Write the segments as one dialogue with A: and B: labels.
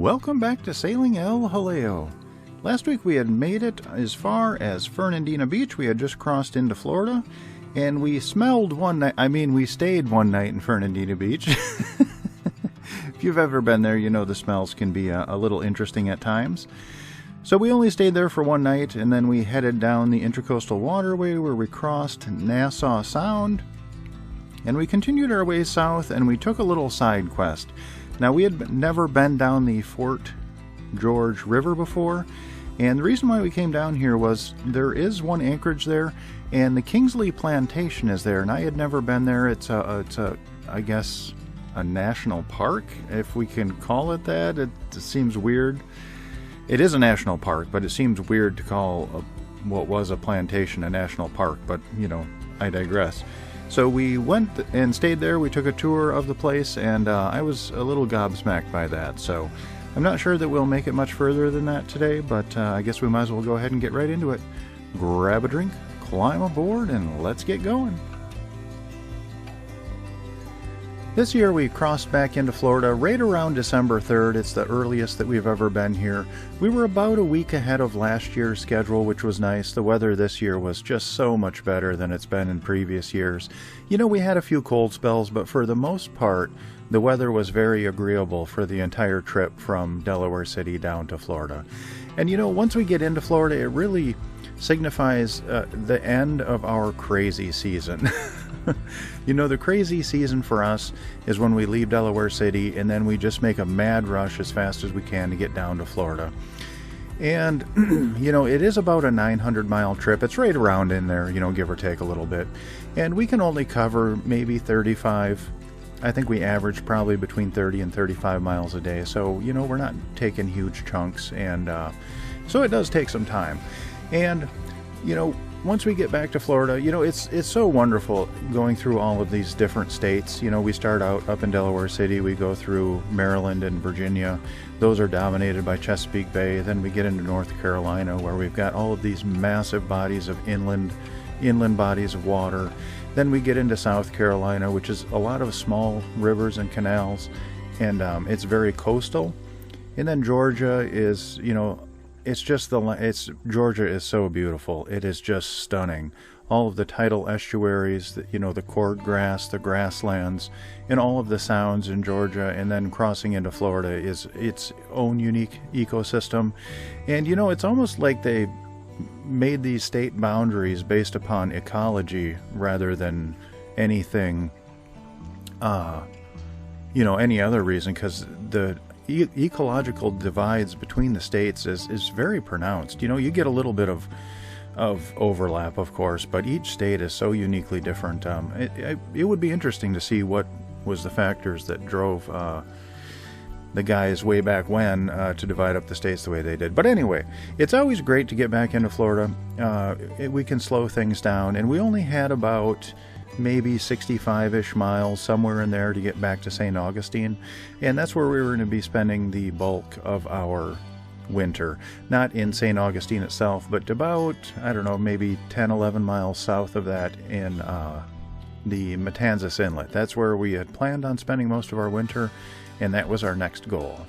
A: Welcome back to Sailing El Jaleo. Last week we had made it as far as Fernandina Beach. We had just crossed into Florida, and we smelled one night. We stayed one night in Fernandina Beach. If you've ever been there, you know the smells can be a little interesting at times. So we only stayed there for one night, and then we headed down the Intracoastal Waterway where we crossed Nassau Sound, and we continued our way south, and we took a little side quest. Now, we had never been down the Fort George River before, and the reason why we came down here was there is one anchorage there, and the Kingsley Plantation is there, and I had never been there. It's I guess, a national park, if we can call it that. It seems weird. It is a national park, but it seems weird to call what was a plantation a national park, but, you know, I digress. So we went and stayed there. We took a tour of the place, and I was a little gobsmacked by that. So I'm not sure that we'll make it much further than that today, but I guess we might as well go ahead and get right into it. Grab a drink, climb aboard, and let's get going. This year we crossed back into Florida right around December 3rd. It's the earliest that we've ever been here. We were about a week ahead of last year's schedule, which was nice. The weather this year was just so much better than it's been in previous years. You know, we had a few cold spells, but for the most part, the weather was very agreeable for the entire trip from Delaware City down to Florida. And you know, once we get into Florida, it really signifies the end of our crazy season. You know, the crazy season for us is when we leave Delaware City and then we just make a mad rush as fast as we can to get down to Florida. And, you know, it is about a 900-mile trip. It's right around in there, you know, give or take a little bit. And we can only cover maybe 35. I think we average probably between 30 and 35 miles a day. So, you know, we're not taking huge chunks. And so it does take some time. And, you know, once we get back to Florida, you know, it's so wonderful going through all of these different states. You know, we start out up in Delaware City, we go through Maryland and Virginia. Those are dominated by Chesapeake Bay. Then we get into North Carolina, where we've got all of these massive bodies of inland bodies of water. Then we get into South Carolina, which is a lot of small rivers and canals, and it's very coastal. And then Georgia is, you know, Georgia is so beautiful. It is just stunning. All of the tidal estuaries, you know, the cordgrass, the grasslands, and all of the sounds in Georgia, and then crossing into Florida is its own unique ecosystem. And, you know, it's almost like they made these state boundaries based upon ecology rather than anything, you know, any other reason, because the ecological divides between the states is very pronounced. You know, you get a little bit of overlap, of course, but each state is so uniquely different. It would be interesting to see what was the factors that drove the guys way back when to divide up the states the way they did. But anyway, it's always great to get back into Florida. We can slow things down, and we only had about maybe 65-ish miles, somewhere in there, to get back to St. Augustine. And that's where we were going to be spending the bulk of our winter. Not in St. Augustine itself, but about, I don't know, maybe 10, 11 miles south of that in the Matanzas Inlet. That's where we had planned on spending most of our winter, and that was our next goal.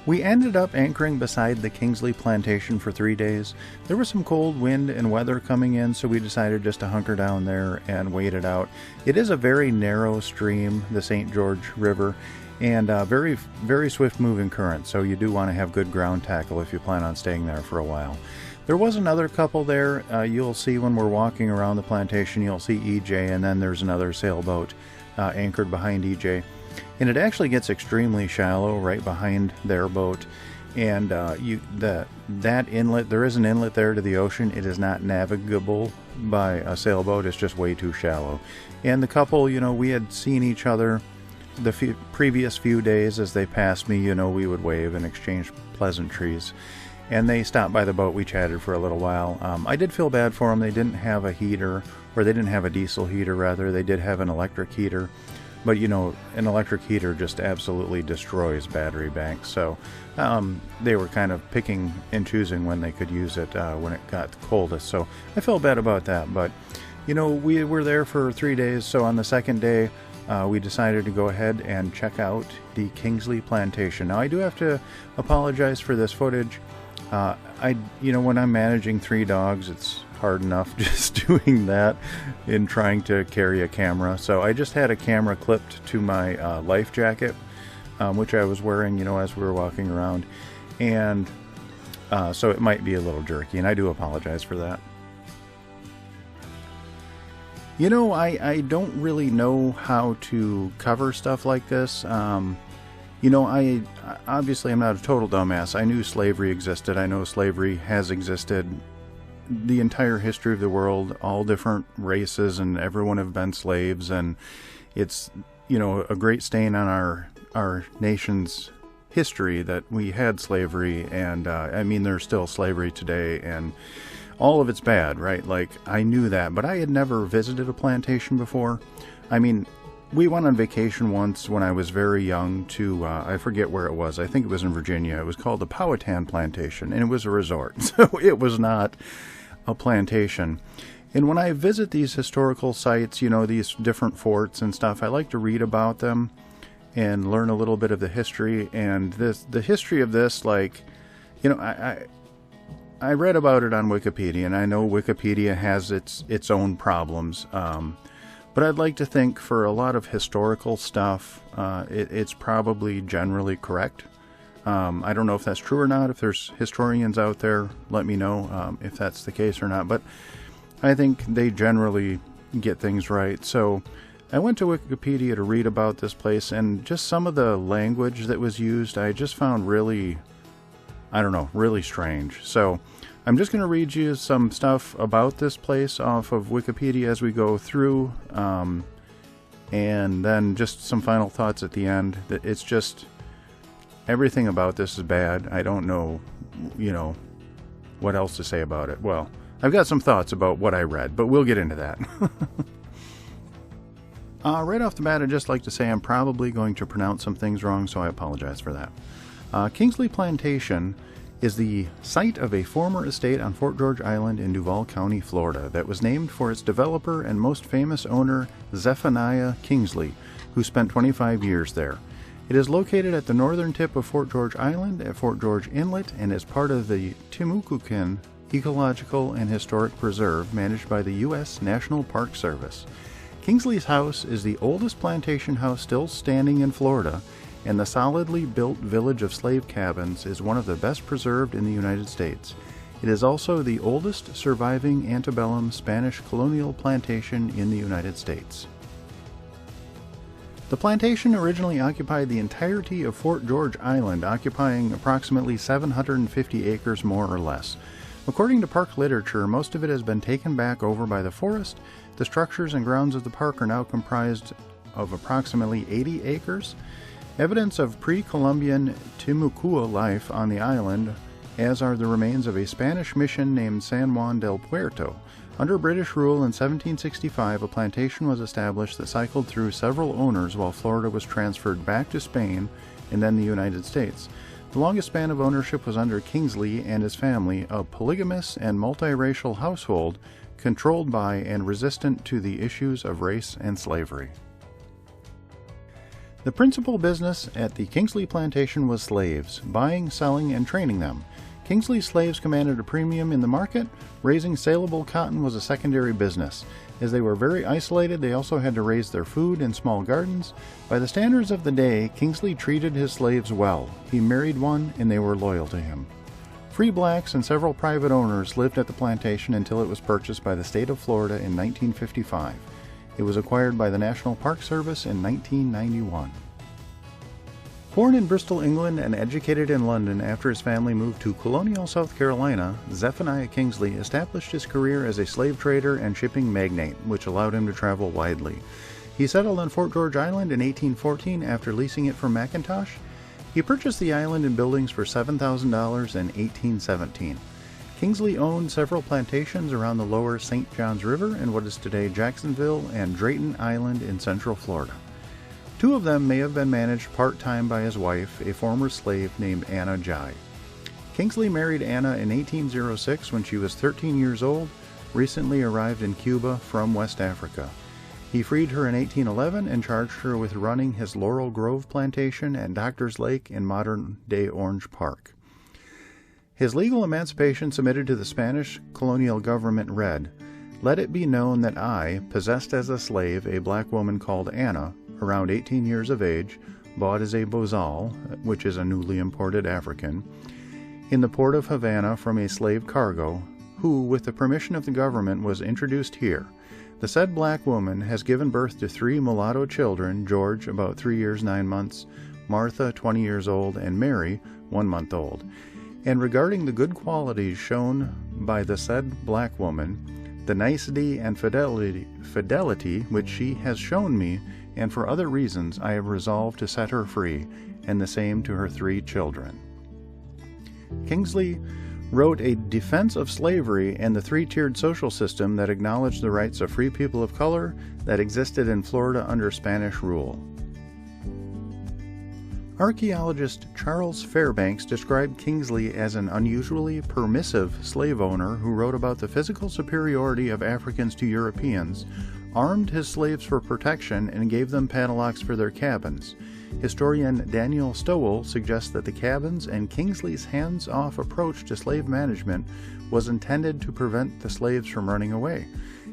A: We ended up anchoring beside the Kingsley Plantation for 3 days. There was some cold wind and weather coming in, so we decided just to hunker down there and wait it out. It is a very narrow stream, the St. George River, and very, very swift-moving current, so you do want to have good ground tackle if you plan on staying there for a while. There was another couple there. You'll see when we're walking around the plantation, you'll see EJ, and then there's another sailboat anchored behind EJ. And it actually gets extremely shallow right behind their boat. And that inlet, there is an inlet there to the ocean. It is not navigable by a sailboat. It's just way too shallow. And the couple, you know, we had seen each other the previous few days. As they passed me, you know, we would wave and exchange pleasantries. And they stopped by the boat. We chatted for a little while. I did feel bad for them. They didn't have a heater, or they didn't have a diesel heater, rather. They did have an electric heater. But, you know, an electric heater just absolutely destroys battery banks. So they were kind of picking and choosing when they could use it when it got coldest. So I felt bad about that. But We were there for 3 days, so on the second day, we decided to go ahead and check out the Kingsley Plantation. Now, I do have to apologize for this footage. When I'm managing 3 dogs, it's hard enough just doing that in trying to carry a camera. So I just had a camera clipped to my life jacket, which I was wearing, as we were walking around. And so it might be a little jerky, and I do apologize for that. I don't really know how to cover stuff like this. I obviously I'm not a total dumbass. I knew slavery existed. I know slavery has existed the entire history of the world. All different races and everyone have been slaves, and it's a great stain on our nation's history that we had slavery, and there's still slavery today, and all of it's bad, right? Like, I knew that, but I had never visited a plantation before. We went on vacation once when I was very young to, I forget where it was. I think it was in Virginia. It was called the Powhatan Plantation, and it was a resort. So it was not a plantation. And when I visit these historical sites, these different forts and stuff, I like to read about them and learn a little bit of the history. And the history of this, I read about it on Wikipedia, and I know Wikipedia has its own problems. But I'd like to think for a lot of historical stuff, it's probably generally correct. I don't know if that's true or not. If there's historians out there, let me know if that's the case or not. But I think they generally get things right. So I went to Wikipedia to read about this place, and just some of the language that was used, I just found really strange. So I'm just going to read you some stuff about this place off of Wikipedia as we go through, and then just some final thoughts at the end. It's just, everything about this is bad. I don't know, what else to say about it. Well, I've got some thoughts about what I read, but we'll get into that. Right off the bat, I'd just like to say I'm probably going to pronounce some things wrong, so I apologize for that. Kingsley Plantation is the site of a former estate on Fort George Island in Duval County, Florida, that was named for its developer and most famous owner, Zephaniah Kingsley, who spent 25 years there. It is located at the northern tip of Fort George Island at Fort George Inlet and is part of the Timucucan Ecological and Historic Preserve managed by the U.S. National Park Service. Kingsley's house is the oldest plantation house still standing in Florida, and the solidly built village of slave cabins is one of the best preserved in the United States. It is also the oldest surviving antebellum Spanish colonial plantation in the United States. The plantation originally occupied the entirety of Fort George Island, occupying approximately 750 acres more or less. According to park literature, most of it has been taken back over by the forest. The structures and grounds of the park are now comprised of approximately 80 acres. Evidence of pre-Columbian Timucua life on the island, as are the remains of a Spanish mission named San Juan del Puerto. Under British rule in 1765, a plantation was established that cycled through several owners while Florida was transferred back to Spain and then the United States. The longest span of ownership was under Kingsley and his family, a polygamous and multiracial household controlled by and resistant to the issues of race and slavery. The principal business at the Kingsley Plantation was slaves, buying, selling, and training them. Kingsley's slaves commanded a premium in the market. Raising saleable cotton was a secondary business. As they were very isolated, they also had to raise their food in small gardens. By the standards of the day, Kingsley treated his slaves well. He married one, and they were loyal to him. Free blacks and several private owners lived at the plantation until it was purchased by the state of Florida in 1955. It was acquired by the National Park Service in 1991. Born in Bristol, England, and educated in London after his family moved to colonial South Carolina, Zephaniah Kingsley established his career as a slave trader and shipping magnate, which allowed him to travel widely. He settled on Fort George Island in 1814 after leasing it from Macintosh. He purchased the island and buildings for $7,000 in 1817. Kingsley owned several plantations around the lower St. Johns River in what is today Jacksonville and Drayton Island in central Florida. Two of them may have been managed part-time by his wife, a former slave named Anna Jai. Kingsley married Anna in 1806 when she was 13 years old. recently arrived in Cuba from West Africa. He freed her in 1811 and charged her with running his Laurel Grove plantation at Doctors Lake in modern-day Orange Park. His legal emancipation submitted to the Spanish colonial government read, "Let it be known that I, possessed as a slave a black woman called Anna, around 18 years of age, bought as a bozal, which is a newly imported African, in the port of Havana from a slave cargo, who, with the permission of the government, was introduced here. The said black woman has given birth to 3 mulatto children, George, about 3 years 9 months, Martha, 20 years old, and Mary, 1 month old. And regarding the good qualities shown by the said black woman, the nicety and fidelity which she has shown me, and for other reasons, I have resolved to set her free, and the same to her 3 children." Kingsley wrote a defense of slavery and the 3-tiered social system that acknowledged the rights of free people of color that existed in Florida under Spanish rule. Archaeologist Charles Fairbanks described Kingsley as an unusually permissive slave owner who wrote about the physical superiority of Africans to Europeans, armed his slaves for protection, and gave them padlocks for their cabins. Historian Daniel Stowell suggests that the cabins and Kingsley's hands-off approach to slave management was intended to prevent the slaves from running away.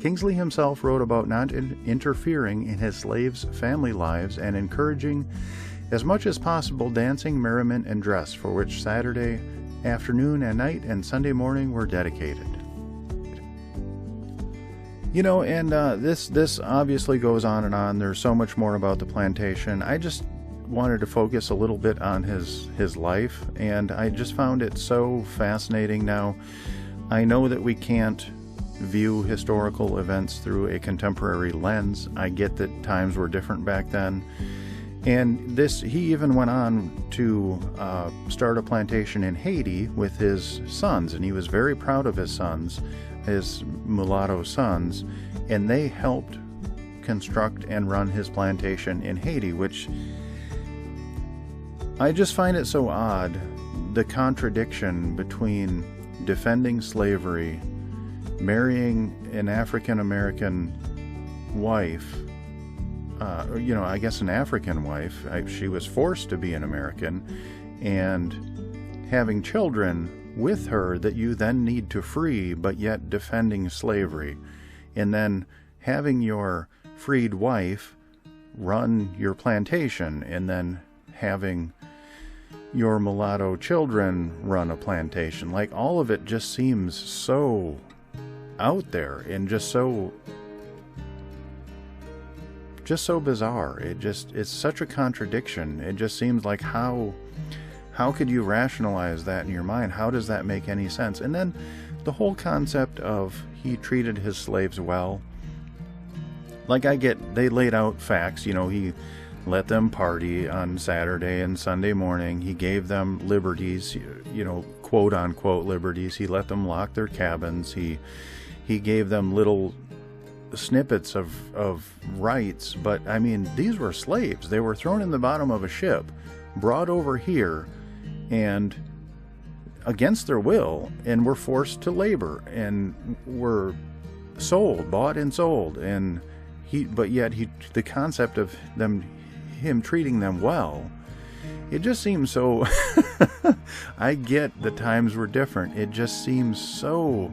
A: Kingsley himself wrote about not interfering in his slaves' family lives and encouraging as much as possible dancing, merriment, and dress, for which Saturday afternoon and night and Sunday morning were dedicated. You know, and this obviously goes on and on. There's so much more about the plantation. I just wanted to focus a little bit on his life, and I just found it so fascinating. Now, I know that we can't view historical events through a contemporary lens. I get that times were different back then. And he even went on to start a plantation in Haiti with his sons, and he was very proud of his sons, his mulatto sons, and they helped construct and run his plantation in Haiti, which I just find it so odd, the contradiction between defending slavery, marrying an African-American wife, I guess an African wife. She was forced to be an American, and having children with her that you then need to free, but yet defending slavery, and then having your freed wife run your plantation, and then having your mulatto children run a plantation. Like, all of it just seems so out there and just so bizarre. It's such a contradiction. It just seems like, how could you rationalize that in your mind? How does that make any sense? And then the whole concept of he treated his slaves well. Like, they laid out facts. He let them party on Saturday and Sunday morning. He gave them liberties, quote unquote liberties. He let them lock their cabins. He gave them little snippets of rights, but I mean, these were slaves. They were thrown in the bottom of a ship, brought over here, and against their will, and were forced to labor, and were bought and sold. And the concept of him treating them well, it just seems so I get the times were different. It just seems so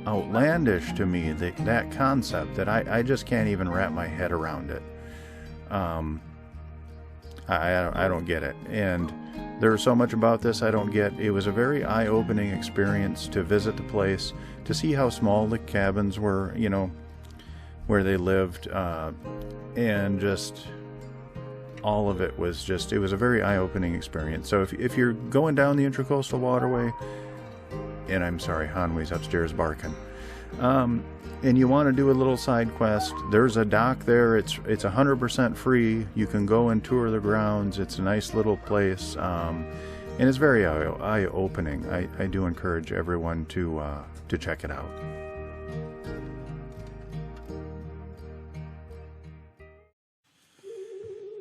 A: outlandish to me, that concept, that I just can't even wrap my head around it. I don't get it, and there's so much about this I don't get. It was a very eye-opening experience to visit the place, to see how small the cabins were, where they lived, and just all of it was it was a very eye-opening experience. So if you're going down the Intracoastal Waterway, and I'm sorry, Hanway's upstairs barking, and you want to do a little side quest, there's a dock there. It's 100% free. You can go and tour the grounds. It's a nice little place, and it's very eye-opening. I do encourage everyone to check it out.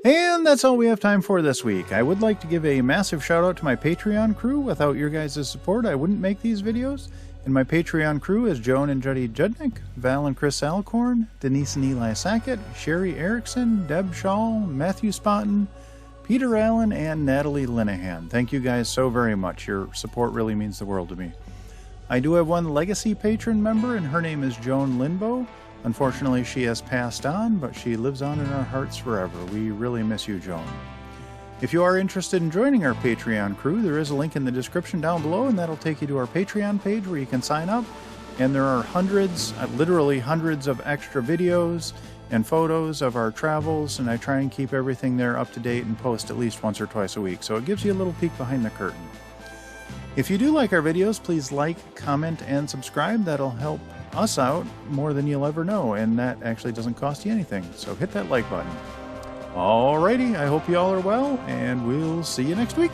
A: And that's all we have time for this week. I would like to give a massive shout out to my Patreon crew. Without your guys' support, I wouldn't make these videos. And my Patreon crew is Joan and Judy Judnick, Val and Chris Alcorn, Denise and Eli Sackett, Sherry Erickson, Deb Shaw, Matthew Spotton, Peter Allen, and Natalie Linehan. Thank you guys so very much. Your support really means the world to me. I do have one legacy patron member, and her name is Joan Linbow. Unfortunately, she has passed on, but she lives on in our hearts forever. We really miss you, Joan. If you are interested in joining our Patreon crew, there is a link in the description down below, and that'll take you to our Patreon page where you can sign up. And there are hundreds, literally hundreds of extra videos and photos of our travels, and I try and keep everything there up to date and post at least once or twice a week, so it gives you a little peek behind the curtain. If you do like our videos, please like, comment, and subscribe. That'll help us out more than you'll ever know, and that actually doesn't cost you anything, so hit that like button. Alrighty, I hope you all are well, and we'll see you next week.